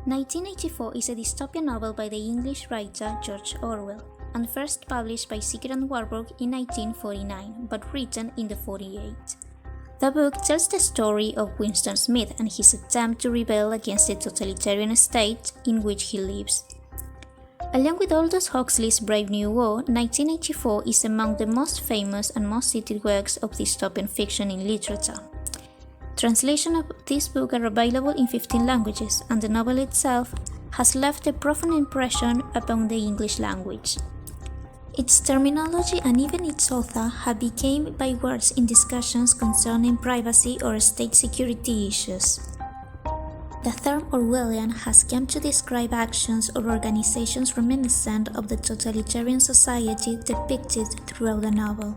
1984 is a dystopian novel by the English writer George Orwell, and first published by Sickert and Warburg in 1949, but written in the 48. The book tells the story of Winston Smith and his attempt to rebel against the totalitarian state in which he lives. Along with Aldous Huxley's Brave New World, 1984 is among the most famous and most cited works of dystopian fiction in literature. Translations of this book are available in 15 languages, and the novel itself has left a profound impression upon the English language. Its terminology and even its author have become bywords in discussions concerning privacy or state security issues. The term Orwellian has come to describe actions or organizations reminiscent of the totalitarian society depicted throughout the novel.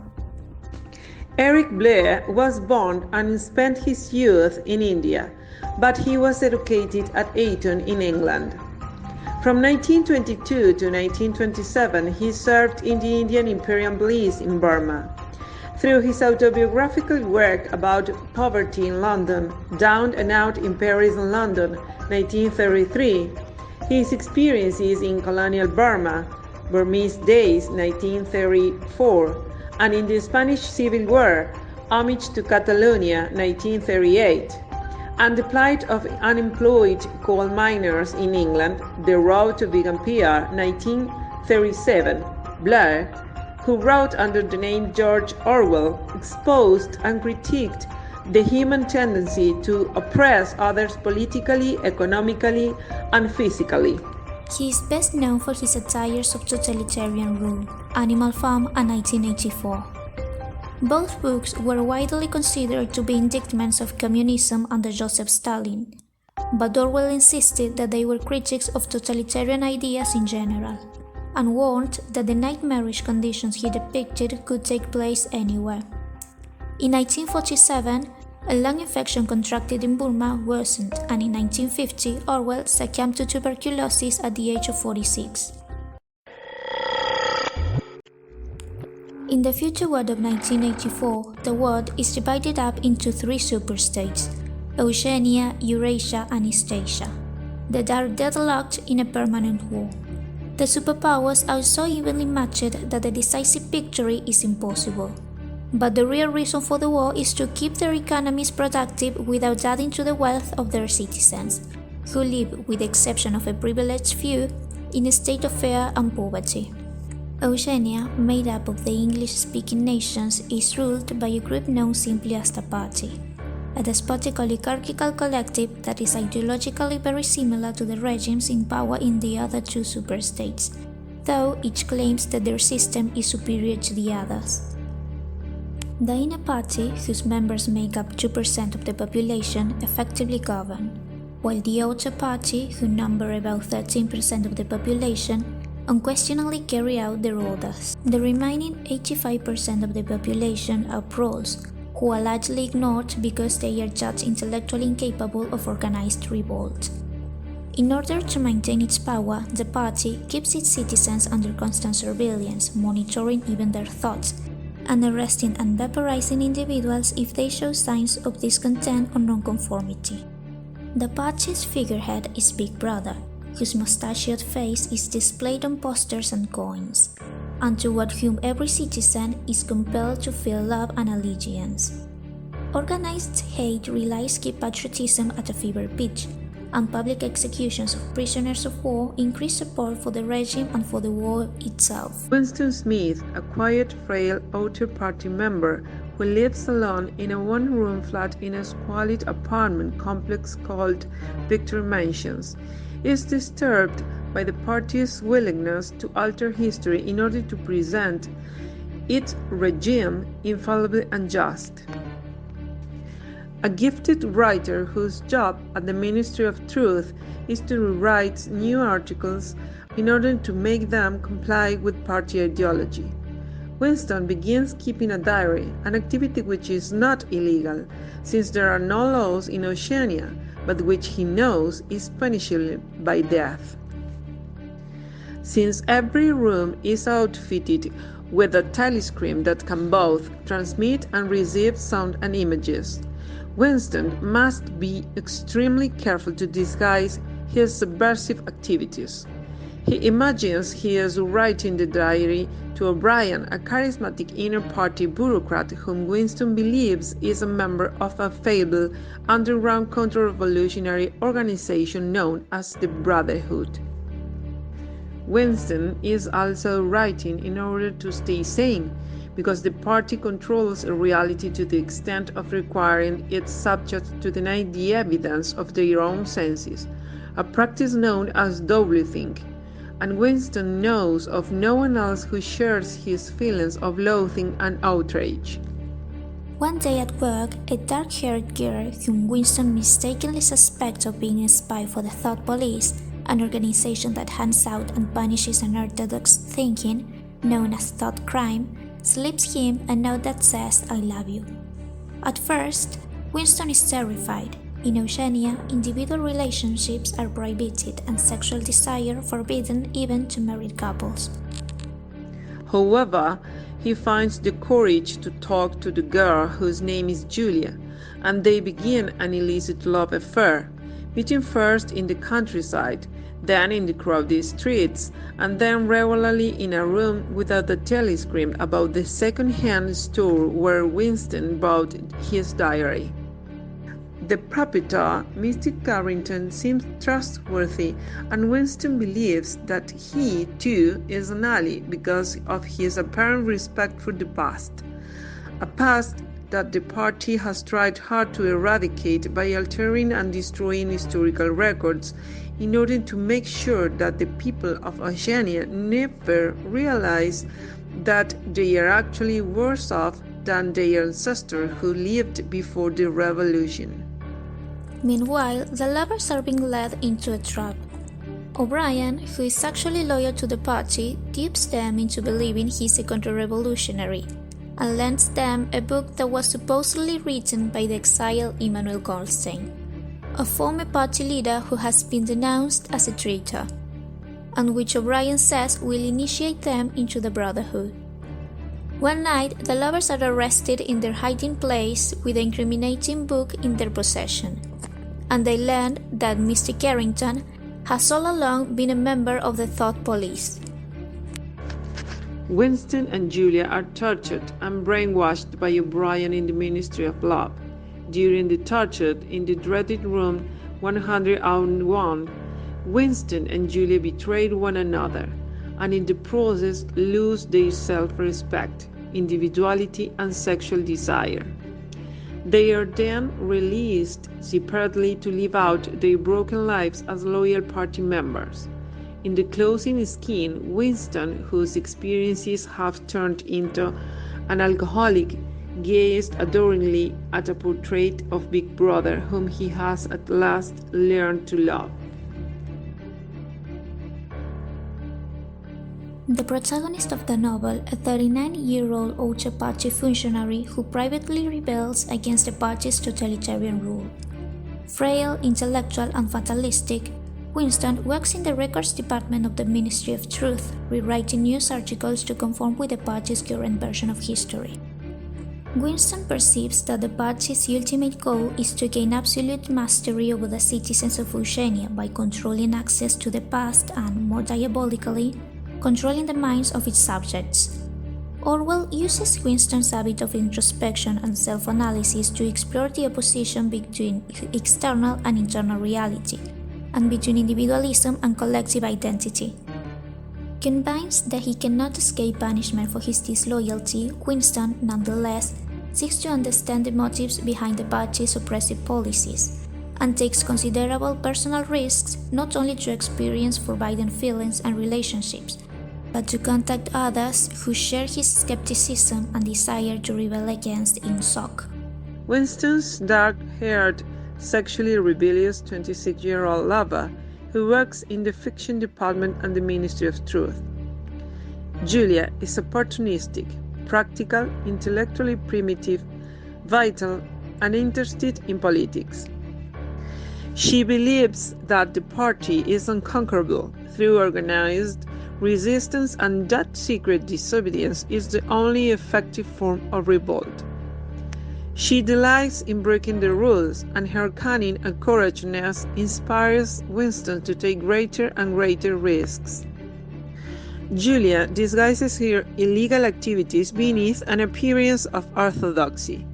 Eric Blair was born and spent his youth in India, but he was educated at Eton in England. From 1922 to 1927, he served in the Indian Imperial Police in Burma. Through his autobiographical work about poverty in London, Down and Out in Paris and London, 1933, his experiences in colonial Burma, Burmese Days, 1934, and in the Spanish Civil War, Homage to Catalonia, 1938, and the plight of unemployed coal miners in England, The Road to Vegan PR, 1937, Blair, who wrote under the name George Orwell, exposed and critiqued the human tendency to oppress others politically, economically, and physically. He is best known for his satires of totalitarian rule, Animal Farm and 1984. Both books were widely considered to be indictments of communism under Joseph Stalin, but Orwell insisted that they were critiques of totalitarian ideas in general, and warned that the nightmarish conditions he depicted could take place anywhere. In 1947, a lung infection contracted in Burma worsened, and in 1950, Orwell succumbed to tuberculosis at the age of 46. In the future world of 1984, the world is divided up into three superstates: Oceania, Eurasia, and Eastasia, that are deadlocked in a permanent war. The superpowers are so evenly matched that a decisive victory is impossible. But the real reason for the war is to keep their economies productive without adding to the wealth of their citizens, who live, with the exception of a privileged few, in a state of fear and poverty. Oceania, made up of the English-speaking nations, is ruled by a group known simply as the Party, a despotic oligarchical collective that is ideologically very similar to the regimes in power in the other two superstates, though each claims that their system is superior to the others. The inner party, whose members make up 2% of the population, effectively govern, while the outer party, who number about 13% of the population, unquestionably carry out their orders. The remaining 85% of the population are proles, who are largely ignored because they are judged intellectually incapable of organized revolt. In order to maintain its power, the party keeps its citizens under constant surveillance, monitoring even their thoughts, and arresting and vaporizing individuals if they show signs of discontent or nonconformity. The party's figurehead is Big Brother, whose mustachioed face is displayed on posters and coins, and toward whom every citizen is compelled to feel love and allegiance. Organized hate relies keep patriotism at a fever pitch, and public executions of prisoners of war increase support for the regime and for the war itself. Winston Smith, a quiet, frail outer party member who lives alone in a one-room flat in a squalid apartment complex called Victory Mansions, is disturbed by the party's willingness to alter history in order to present its regime infallibly unjust. A gifted writer whose job at the Ministry of Truth is to rewrite new articles in order to make them comply with party ideology. Winston begins keeping a diary, an activity which is not illegal, since there are no laws in Oceania, but which he knows is punishable by death. Since every room is outfitted with a telescreen that can both transmit and receive sound and images, Winston must be extremely careful to disguise his subversive activities. He imagines he is writing the diary to O'Brien, a charismatic inner-party bureaucrat whom Winston believes is a member of a fabled underground counter-revolutionary organization known as the Brotherhood. Winston is also writing in order to stay sane, because the party controls a reality to the extent of requiring its subjects to deny the evidence of their own senses, a practice known as doublethink, and Winston knows of no one else who shares his feelings of loathing and outrage. One day at work, a dark-haired girl whom Winston mistakenly suspects of being a spy for the Thought Police, an organization that hands out and punishes unorthodox thinking, known as thought crime, slips him a note that says, "I love you." At first, Winston is terrified. In Oceania, individual relationships are prohibited and sexual desire forbidden even to married couples. However, he finds the courage to talk to the girl whose name is Julia, and they begin an illicit love affair, meeting first in the countryside, then in the crowded streets, and then regularly in a room without a telescreen about the second-hand store where Winston bought his diary. The proprietor, Mr. Carrington, seems trustworthy, and Winston believes that he, too, is an ally because of his apparent respect for the past, a past that the party has tried hard to eradicate by altering and destroying historical records in order to make sure that the people of Oceania never realize that they are actually worse off than their ancestors who lived before the revolution. Meanwhile, the lovers are being led into a trap. O'Brien, who is actually loyal to the party, dupes them into believing he's a counter-revolutionary, and lends them a book that was supposedly written by the exiled Immanuel Goldstein, a former party leader who has been denounced as a traitor, and which O'Brien says will initiate them into the Brotherhood. One night, the lovers are arrested in their hiding place with the incriminating book in their possession, and they learn that Mr. Carrington has all along been a member of the Thought Police. Winston and Julia are tortured and brainwashed by O'Brien in the Ministry of Love. During the torture in the dreaded room 101, Winston and Julia betrayed one another, and in the process lose their self-respect, individuality, and sexual desire. They are then released separately to live out their broken lives as loyal party members. In the closing scene, Winston, whose experiences have turned into an alcoholic, gazed adoringly at a portrait of Big Brother, whom he has at last learned to love. The protagonist of the novel, a 39-year-old Outer Party functionary who privately rebels against the party's totalitarian rule. Frail, intellectual, and fatalistic, Winston works in the records department of the Ministry of Truth, rewriting news articles to conform with the party's current version of history. Winston perceives that the party's ultimate goal is to gain absolute mastery over the citizens of Oceania by controlling access to the past and, more diabolically, controlling the minds of its subjects. Orwell uses Winston's habit of introspection and self-analysis to explore the opposition between external and internal reality, and between individualism and collective identity. Convinced that he cannot escape punishment for his disloyalty, Winston, nonetheless, seeks to understand the motives behind the party's oppressive policies, and takes considerable personal risks not only to experience forbidden feelings and relationships, but to contact others who share his skepticism and desire to rebel against INSOC. Winston's dark-haired, sexually rebellious 26-year-old lover who works in the fiction department and the Ministry of Truth. Julia is opportunistic, practical, intellectually primitive, vital, and interested in politics. She believes that the party is unconquerable through organized resistance and that secret disobedience is the only effective form of revolt. She delights in breaking the rules, and her cunning and courageousness inspires Winston to take greater and greater risks. Julia disguises her illegal activities beneath an appearance of orthodoxy.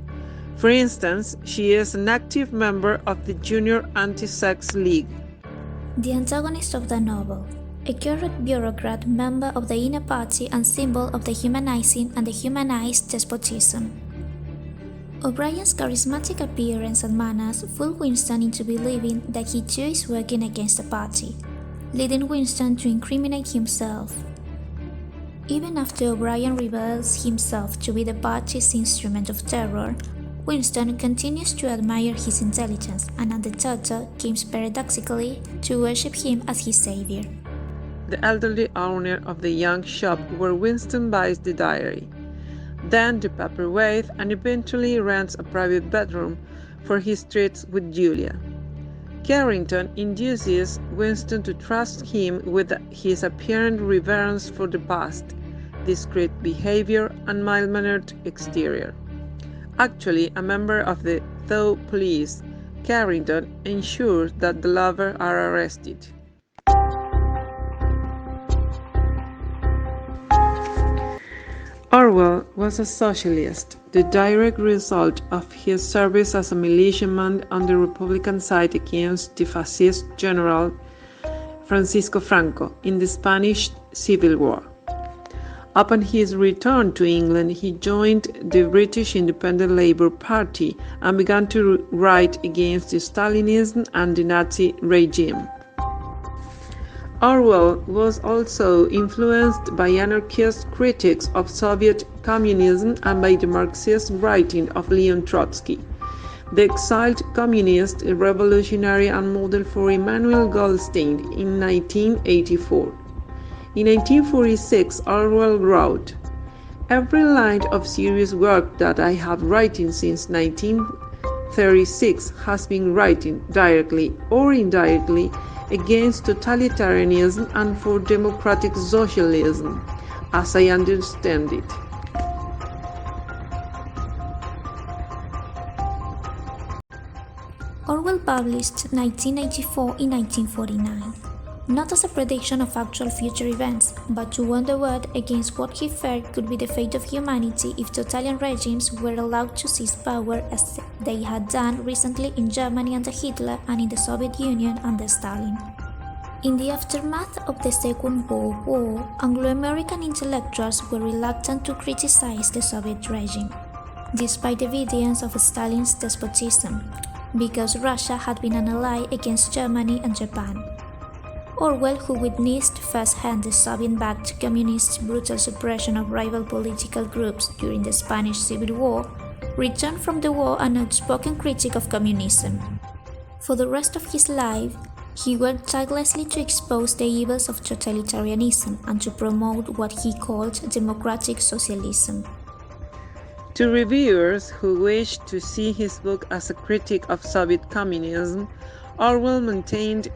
For instance, she is an active member of the Junior Anti-Sex League. The antagonist of the novel, a corrupt bureaucrat, member of the inner party and symbol of the humanizing and the humanized despotism. O'Brien's charismatic appearance and manners fool Winston into believing that he too is working against the party, leading Winston to incriminate himself. Even after O'Brien reveals himself to be the party's instrument of terror, Winston continues to admire his intelligence and at the thought comes paradoxically to worship him as his savior. The elderly owner of the young shop where Winston buys the diary, then the paperweight, and eventually rents a private bedroom for his treats with Julia. Carrington induces Winston to trust him with his apparent reverence for the past, discreet behavior, and mild-mannered exterior. Actually a member of the Thought police, Carrington ensures that the lovers are arrested. Orwell was a socialist, the direct result of his service as a militiaman on the Republican side against the fascist general Francisco Franco in the Spanish Civil War. Upon his return to England, he joined the British Independent Labour Party and began to write against the Stalinism and the Nazi regime. Orwell was also influenced by anarchist critics of Soviet communism and by the Marxist writing of Leon Trotsky, the exiled communist revolutionary and model for Emmanuel Goldstein in 1984. In 1946, Orwell wrote, "Every line of serious work that I have written since 1936 has been writing, directly or indirectly, against totalitarianism and for democratic socialism, as I understand it." Orwell published 1984 in 1949, not as a prediction of actual future events, but to warn the world against what he feared could be the fate of humanity if totalitarian regimes were allowed to seize power as they had done recently in Germany under Hitler and in the Soviet Union under Stalin. In the aftermath of the Second World War, Anglo-American intellectuals were reluctant to criticize the Soviet regime, despite evidence of Stalin's despotism, because Russia had been an ally against Germany and Japan. Orwell, who witnessed firsthand the Soviet-backed communists' brutal suppression of rival political groups during the Spanish Civil War, returned from the war an outspoken critic of communism. For the rest of his life, he worked tirelessly to expose the evils of totalitarianism and to promote what he called democratic socialism. To reviewers who wished to see his book as a critic of Soviet communism, Orwell maintained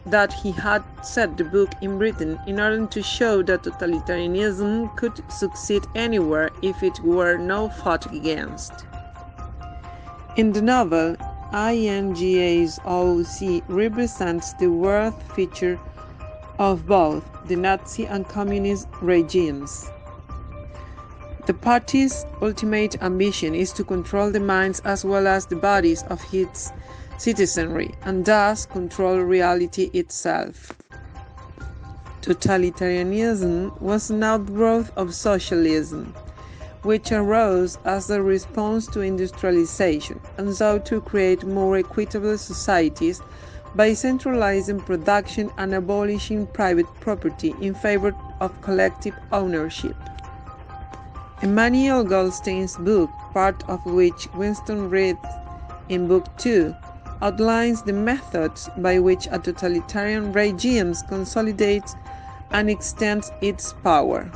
that he had set the book in Britain in order to show that totalitarianism could succeed anywhere if it were not fought against. In the novel, INGA's OOC represents the worst feature of both the Nazi and communist regimes. The party's ultimate ambition is to control the minds as well as the bodies of its citizenry, and thus control reality itself. Totalitarianism was an outgrowth of socialism, which arose as a response to industrialization, and sought to create more equitable societies by centralizing production and abolishing private property in favor of collective ownership. Emmanuel Goldstein's book, part of which Winston reads in Book 2, outlines the methods by which a totalitarian regime consolidates and extends its power.